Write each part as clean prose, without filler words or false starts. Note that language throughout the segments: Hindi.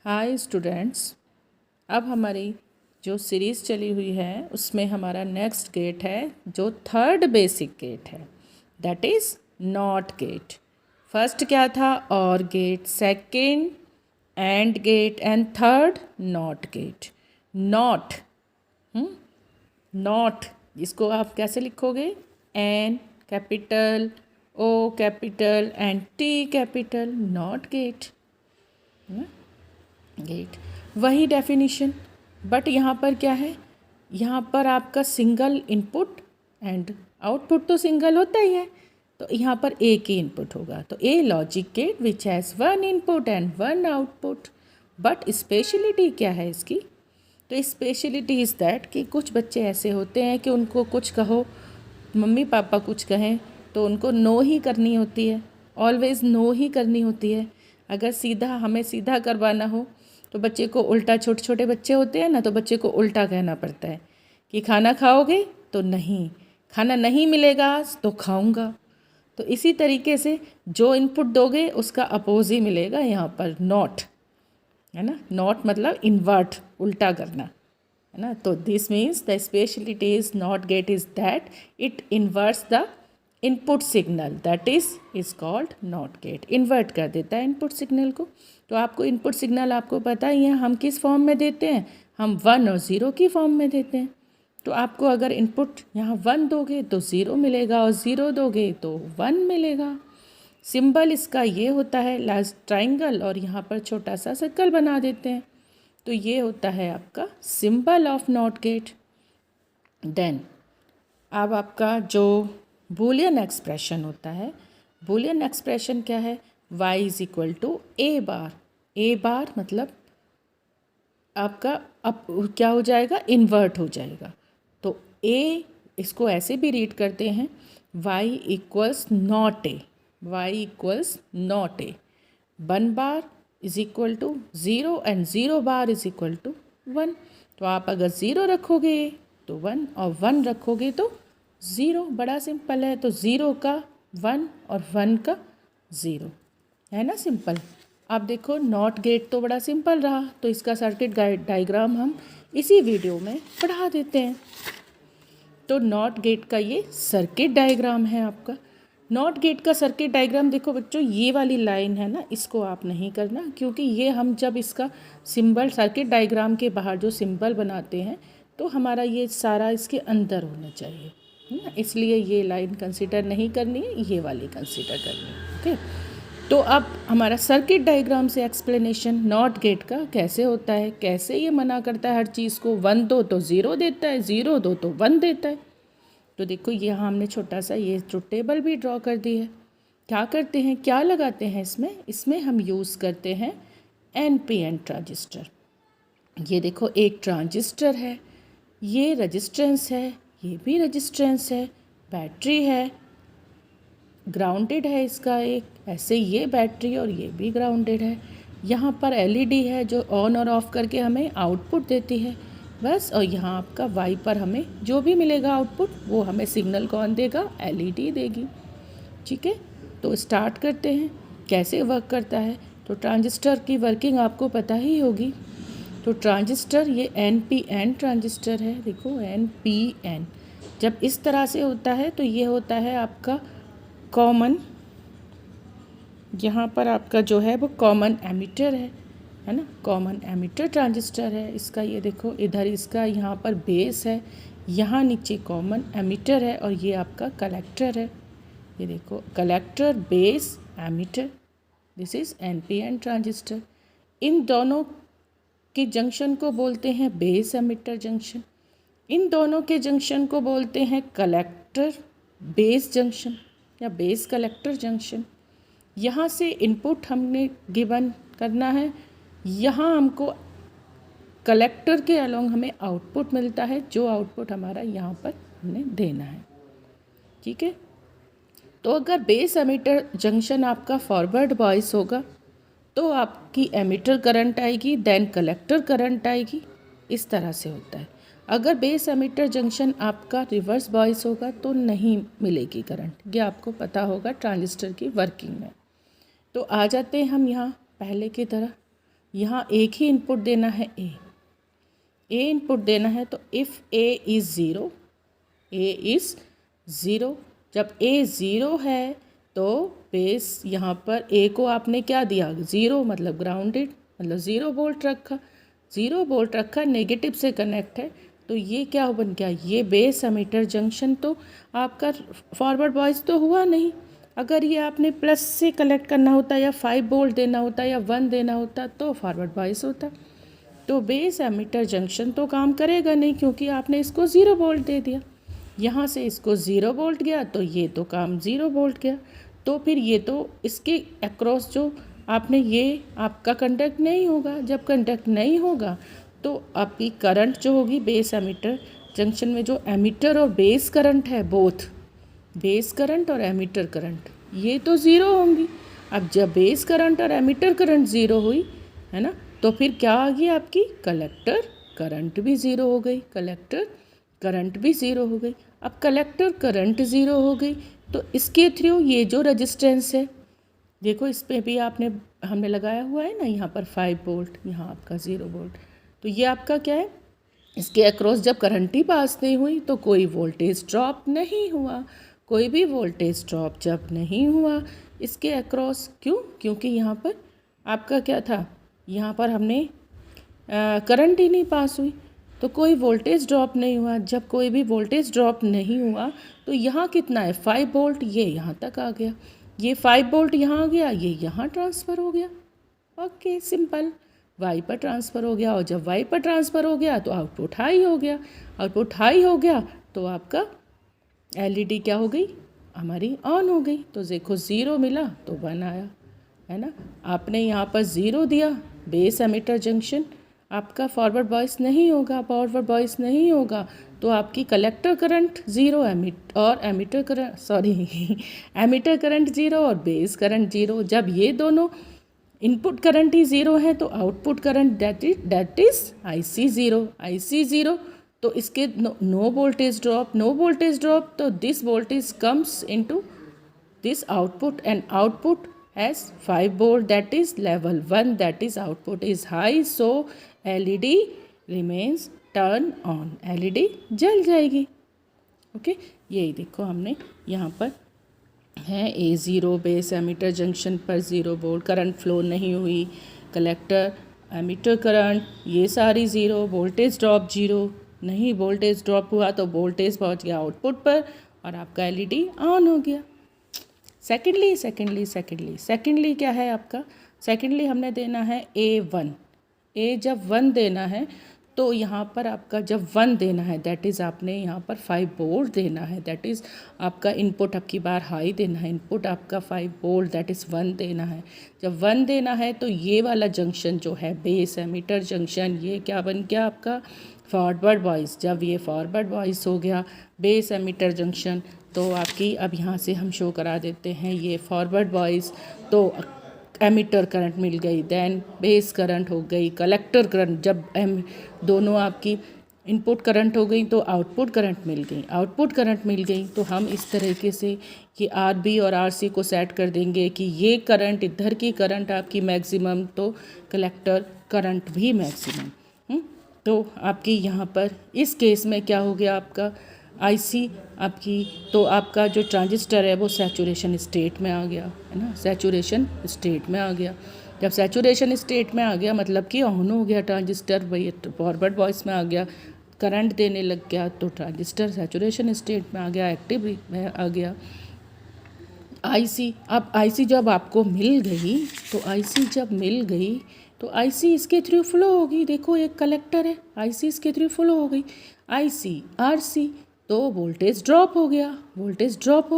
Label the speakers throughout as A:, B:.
A: Hi students. अब हमारी जो सीरीज़ चली हुई है उसमें हमारा नेक्स्ट गेट है जो थर्ड बेसिक गेट है, that is not gate. First क्या था? Or gate, second and gate and third not gate. Not not इसको आप कैसे लिखोगे? N capital, O capital and T capital, not gate. Gate वही डेफिनेशन, बट यहाँ पर क्या है? यहाँ पर आपका सिंगल इनपुट एंड आउटपुट तो सिंगल होता ही है, तो यहाँ पर एक ही इनपुट होगा। तो a logic gate which has one input and one output. But speciality क्या है इसकी? तो स्पेशलिटी इज़ दैट कि कुछ बच्चे ऐसे होते हैं कि उनको कुछ कहो, मम्मी पापा कुछ कहें तो उनको नो ही करनी होती है, ऑलवेज़ नो ही करनी होती है। अगर सीधा हमें सीधा करवाना हो तो बच्चे को उल्टा, छोटे छोटे बच्चे होते हैं ना, तो बच्चे को उल्टा कहना पड़ता है कि खाना खाओगे तो नहीं, खाना नहीं मिलेगा तो खाऊंगा। तो इसी तरीके से जो इनपुट दोगे उसका अपोज ही मिलेगा यहाँ पर, नॉट, है ना। नॉट मतलब इन्वर्ट, उल्टा करना, है ना। तो this means the speciality is not gate is that it इन्वर्ट्स the input signal, that is called not gate. Invert कर देता है इनपुट सिग्नल को। तो आपको इनपुट सिग्नल आपको पता ही है हम किस फॉर्म में देते हैं, हम 1 और 0 की फॉर्म में देते हैं। तो आपको अगर इनपुट यहाँ 1 दोगे तो 0 मिलेगा और 0 दोगे तो 1 मिलेगा। सिंबल इसका ये होता है लास्ट ट्राइंगल, और यहाँ पर छोटा सा सर्कल बना देते हैं। तो ये होता है आपका symbol of not gate. Then अब आपका जो बूलियन एक्सप्रेशन होता है, बूलियन एक्सप्रेशन क्या है? y इज इक्वल टू ए बार। ए बार मतलब आपका अब क्या हो जाएगा? इन्वर्ट हो जाएगा। तो ए इसको ऐसे भी रीड करते हैं, y equals not A, y equals not A. 1 bar is equal to 0 and 0 bar is equal to 1। तो आप अगर 0 रखोगे तो 1 और 1 रखोगे तो 0। बड़ा सिंपल है। तो 0 का 1 और 1 का 0, है ना, सिंपल। आप देखो नॉट गेट तो बड़ा सिंपल रहा, तो इसका सर्किट डायग्राम हम इसी वीडियो में पढ़ा देते हैं। तो नॉट गेट का ये सर्किट डायग्राम है आपका। नॉट गेट का सर्किट डायग्राम देखो बच्चों, ये वाली लाइन है ना, इसको आप नहीं करना, क्योंकि ये हम जब इसका सिंबल सर्किट डायग्राम के बाहर जो सिंबल बनाते हैं तो हमारा ये सारा इसके अंदर होना चाहिए, है ना। इसलिए ये लाइन कंसिडर नहीं करनी है, ये वाली कंसिडर करनी है। ओके। तो अब हमारा सर्किट डायग्राम से एक्सप्लेनेशन नॉट गेट का कैसे होता है, कैसे ये मना करता है हर चीज़ को। 1 दो तो 0 देता है, 0 दो तो 1 देता है। तो देखो यहाँ हमने छोटा सा ये ट्रुथ टेबल भी ड्रॉ कर दी है। क्या करते हैं, क्या लगाते हैं इसमें? इसमें हम यूज़ करते हैं NPN ट्रांजिस्टर। ये देखो एक ट्रांजिस्टर है, ये रजिस्टेंस है, ये भी रजिस्टेंस है, बैटरी है, ग्राउंडेड है इसका एक, ऐसे ये बैटरी और ये भी ग्राउंडेड है। यहाँ पर LED है जो ऑन और ऑफ करके हमें आउटपुट देती है, बस। और यहाँ आपका Y पर हमें जो भी मिलेगा आउटपुट वो हमें सिग्नल कौन देगा? LED देगी। ठीक है, तो स्टार्ट करते हैं कैसे वर्क करता है। तो ट्रांजिस्टर की वर्किंग आपको पता ही होगी। तो ट्रांजिस्टर ये NPN ट्रांजिस्टर है, देखो NPN। जब इस तरह से होता है तो ये होता है आपका कॉमन, यहाँ पर आपका जो है वो कॉमन एमिटर है ना, कॉमन एमिटर ट्रांजिस्टर है इसका। ये देखो इधर इसका यहाँ पर बेस है, यहाँ नीचे कॉमन एमिटर है, और ये आपका कलेक्टर है। ये देखो collector, base, emitter, this is NPN transistor. इन दोनों के जंक्शन को बोलते हैं बेस एमिटर जंक्शन, इन दोनों के जंक्शन को बोलते हैं कलेक्टर बेस जंक्शन या बेस कलेक्टर जंक्शन। यहाँ से इनपुट हमने गिवन करना है, यहाँ हमको कलेक्टर के अलोंग हमें आउटपुट मिलता है, जो आउटपुट हमारा यहाँ पर हमने देना है। ठीक है, तो अगर बेस एमिटर जंक्शन आपका फॉरवर्ड बॉयस होगा तो आपकी एमिटर करंट आएगी, देन कलेक्टर करंट आएगी, इस तरह से होता है। अगर बेस एमिटर जंक्शन आपका रिवर्स बॉयस होगा तो नहीं मिलेगी करंट, ये आपको पता होगा ट्रांजिस्टर की वर्किंग में। तो आ जाते हैं हम यहाँ पहले की तरह। यहाँ एक ही इनपुट देना है ए इनपुट देना है। तो if A is zero, A is zero, जब ए ज़ीरो है तो बेस यहाँ पर ए को आपने क्या दिया, ज़ीरो मतलब ग्राउंडेड, मतलब ज़ीरो वोल्ट रखा, ज़ीरो वोल्ट रखा, नेगेटिव से कनेक्ट है। तो ये क्या बन गया, ये बेस एमीटर जंक्शन तो आपका फॉरवर्ड वॉइस तो हुआ नहीं। अगर ये आपने प्लस से कलेक्ट करना होता या 5 वोल्ट देना होता या 1 देना होता तो फॉरवर्ड वॉइस होता। तो बेस एमीटर जंक्शन तो काम करेगा नहीं क्योंकि आपने इसको 0 वोल्ट दे दिया। यहाँ से इसको 0 वोल्ट गया तो ये तो काम 0 वोल्ट गया। तो फिर ये तो इसके अक्रॉस जो आपने ये आपका कंडक्ट नहीं होगा। जब कंडक्ट नहीं होगा तो आपकी करंट जो होगी बेस एमीटर जंक्शन में, जो एमीटर और बेस करंट है, बोथ बेस करंट और एमीटर करंट ये तो ज़ीरो होंगी। अब जब बेस करंट और एमीटर करंट ज़ीरो हुई है ना, तो फिर क्या आ गई आपकी कलेक्टर करंट भी ज़ीरो हो गई, कलेक्टर करंट भी ज़ीरो हो गई। अब कलेक्टर करंट ज़ीरो हो गई तो इसके थ्रू ये जो रेजिस्टेंस है, देखो इस पर भी हमने लगाया हुआ है ना, यहाँ पर 5 वोल्ट, यहाँ आपका 0 वोल्ट। तो ये आपका क्या है, इसके अक्रॉस जब करंट ही पास नहीं हुई तो कोई वोल्टेज ड्रॉप नहीं हुआ, कोई भी वोल्टेज ड्रॉप जब नहीं हुआ इसके अक्रॉस, क्यों, क्योंकि यहाँ पर आपका क्या था, यहाँ पर हमने करंट ही नहीं पास हुई तो कोई वोल्टेज ड्रॉप नहीं हुआ। जब कोई भी वोल्टेज ड्रॉप नहीं हुआ तो यहाँ कितना है 5 वोल्ट, ये यहाँ तक आ गया, ये 5 वोल्ट यहाँ आ गया, ये यहाँ ट्रांसफ़र हो गया। ओके, सिंपल, वाई पर ट्रांसफ़र हो गया। और जब वाई पर ट्रांसफ़र हो गया तो आउटपुट हाई हो गया, आउटपुट हाई हो गया तो आपका एलईडी क्या हो गई, हमारी ऑन हो गई। तो देखो 0 मिला तो 1 आया, है ना। आपने यहाँ पर 0 दिया, बेस एमीटर जंक्शन आपका फॉरवर्ड वॉइस नहीं होगा, फॉरवर्ड वॉइस नहीं होगा तो आपकी कलेक्टर करंट 0 और एमीटर करंट एमीटर करंट 0 और बेस करंट 0। जब ये दोनों इनपुट करंट ही 0 है तो output current that is IC 0, IC 0। तो इसके नो वोल्टेज ड्रॉप, तो this voltage comes into this output, and output has 5 volt, that is level 1, that is output is high, so LED remains turn on, LED जल जाएगी। ओके, यही देखो हमने यहाँ पर है A0 बेस एमीटर जंक्शन पर 0 वोल्ट, करंट फ्लो नहीं हुई, कलेक्टर एमीटर करंट ये सारी 0, वोल्टेज ड्रॉप 0 नहीं, वोल्टेज ड्रॉप हुआ तो वोल्टेज पहुँच गया आउटपुट पर और आपका LED ऑन हो गया। सेकेंडली क्या है आपका, सेकेंडली हमने देना है A1, जब 1 देना है तो यहाँ पर आपका जब 1 देना है दैट इज़ आपने यहाँ पर 5 वोल्ट देना है, दैट इज़ आपका इनपुट आपकी बार हाई देना है, इनपुट आपका 5 वोल्ट दैट इज़ 1 देना है। जब 1 देना है तो ये वाला जंक्शन जो है बेस एमीटर जंक्शन, ये क्या बन गया आपका फॉरवर्ड वॉइस। जब ये फॉरवर्ड वॉइस हो गया बेस एमीटर जंक्शन तो आपकी, अब यहाँ से हम शो करा देते हैं ये फॉरवर्ड वॉइस, तो एमीटर करंट मिल गई, देन बेस करंट हो गई, कलेक्टर करंट, जब दोनों आपकी इनपुट करंट हो गई तो आउटपुट करंट मिल गई। तो हम इस तरीके से कि RB और RC को सेट कर देंगे कि ये करंट, इधर की करंट आपकी मैक्सिमम तो कलेक्टर करंट भी मैक्सिमम। तो आपकी यहाँ पर इस केस में क्या हो गया आपका IC आपकी, तो आपका जो ट्रांजिस्टर है वो सैचुरेशन स्टेट में आ गया, है ना, सैचुरेशन स्टेट में आ गया। जब सैचुरेशन स्टेट में आ गया मतलब कि ऑन हो गया ट्रांजिस्टर, वही फॉरवर्ड वॉइस में आ गया, करंट देने लग गया तो ट्रांजिस्टर सैचुरेशन स्टेट में आ गया, एक्टिव में आ गया। IC, अब IC जब आपको मिल गई तो IC जब मिल गई तो IC इसके थ्रू फ्लो होगी। देखो एक कलेक्टर है, IC इसके थ्रू फ्लो हो गई, IC RC, तो वोल्टेज ड्रॉप हो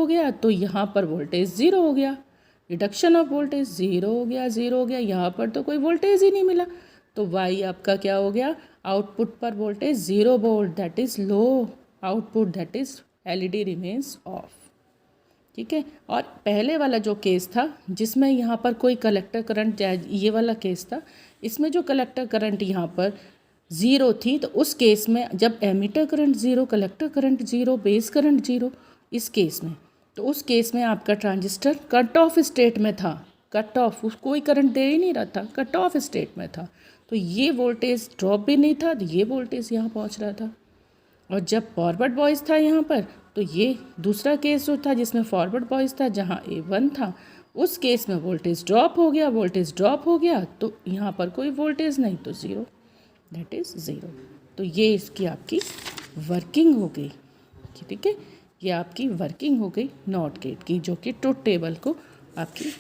A: गया तो यहाँ पर वोल्टेज 0 हो गया, रिडक्शन ऑफ वोल्टेज 0 हो गया, यहाँ पर तो कोई वोल्टेज ही नहीं मिला। तो Y आपका क्या हो गया, आउटपुट पर voltage 0 volt, that is low output, that is LED remains of. ठीक है, और पहले वाला जो केस था जिसमें यहाँ पर कोई कलेक्टर करंट, ये वाला केस था, इसमें जो कलेक्टर करंट यहाँ पर 0 थी, तो उस केस में जब emitter current 0, collector current 0, base current 0, इस केस में, तो उस केस में आपका ट्रांजिस्टर कट ऑफ स्टेट में था, कट ऑफ, कोई करंट दे ही नहीं रहा था, कट ऑफ स्टेट में था, तो ये वोल्टेज ड्रॉप भी नहीं था, तो ये वोल्टेज यहाँ पहुँच रहा था। और जब फॉरवर्ड बॉयज़ था यहाँ पर, तो ये दूसरा केस जो था जिसमें फॉरवर्ड बॉयज़ था, जहाँ A1 था, उस केस में वोल्टेज ड्रॉप हो गया, वोल्टेज ड्रॉप हो गया तो यहाँ पर कोई वोल्टेज नहीं, तो ज़ीरो, दैट इज़ ज़ीरो। तो ये इसकी आपकी वर्किंग हो गई, ठीक है, ये आपकी वर्किंग हो गई नॉट गेट की, जो कि ट्रुथ टेबल को आपकी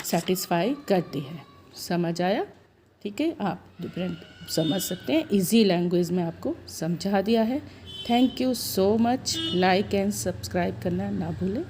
A: सेटिस्फाई करती है। समझ आया? ठीक है, आप डिफरेंट समझ सकते हैं, इजी लैंग्वेज में आपको समझा दिया है। Thank you so much. Like and subscribe करना ना भूलें।